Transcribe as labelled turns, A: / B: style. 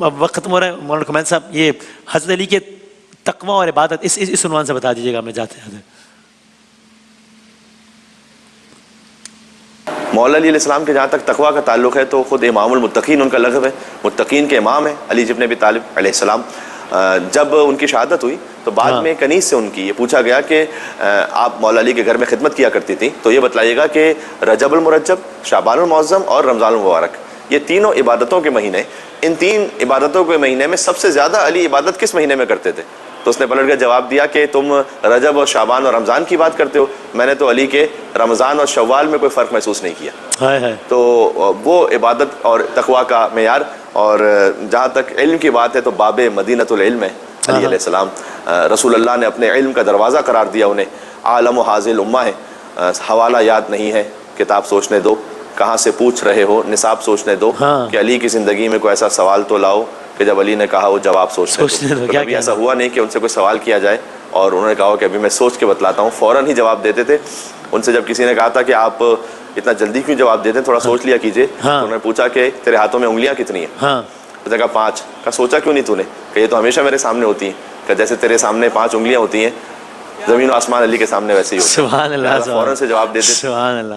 A: اب وقت ختم ہو رہا ہے مولانا کمال صاحب، یہ حضرت علی کے تقوی اور عبادت اس عنوان سے بتا دیجیے گا، ہمیں جاتے ہیں.
B: مولا علی علیہ السلام کے جہاں تک تقویٰ کا تعلق ہے تو خود امام المتقین ان کا لقب ہے، متقین کے امام ہیں علی ابن ابی طالب علیہ السلام. جب ان کی شہادت ہوئی تو بعد میں کنیز سے ان کی یہ پوچھا گیا کہ آپ مولا علی کے گھر میں خدمت کیا کرتی تھیں، تو یہ بتلائیے گا کہ رجب المرجب، شعبان المعظم اور رمضان المبارک، یہ تینوں عبادتوں کے مہینے، ان تین عبادتوں کے مہینے میں سب سے زیادہ علی عبادت کس مہینے میں کرتے تھے؟ تو اس نے پلٹ کر جواب دیا کہ تم رجب اور شعبان اور رمضان کی بات کرتے ہو، میں نے تو علی کے رمضان اور شوال میں کوئی فرق محسوس نہیں کیا. تو وہ عبادت اور تقویٰ کا معیار. اور جہاں تک علم کی بات ہے تو باب مدینۃ العلم ہے علی علیہ السلام. رسول اللہ نے اپنے علم کا دروازہ قرار دیا انہیں. عالم و حاضل امہ ہے. حوالہ یاد نہیں ہے، کتاب سوچنے دو، کہاں سے پوچھ رہے ہو، نصاب سوچنے دو، کہ علی کی زندگی میں کوئی ایسا سوال تو لاؤ کہ جب علی نے کہا وہ جواب سوچنے دو. کبھی ایسا ہوا نہیں کہ ان سے کوئی سوال کیا جائے اور انہوں نے کہا کہ ابھی میں سوچ کے بتلاتا ہوں، فوراً ہی جواب دیتے تھے. ان سے جب کسی نے کہا تھا کہ آپ اتنا جلدی کیوں جواب دیتے ہیں، تھوڑا سوچ لیا کیجئے، انہوں نے پوچھا کہ تیرے ہاتھوں میں انگلیاں کتنی ہیں؟ اس نے کہا 5. کہا سوچا کیوں نہیں تو نے؟ کہ یہ تو ہمیشہ میرے سامنے ہوتی ہیں. کہ جیسے تیرے سامنے 5 انگلیاں ہوتی ہیں، زمین و آسمان علی کے سامنے ویسے ہی ہوتی ہیں.
A: سبحان اللہ.
B: فوراً سے جواب دیتے.
A: سبحان اللہ.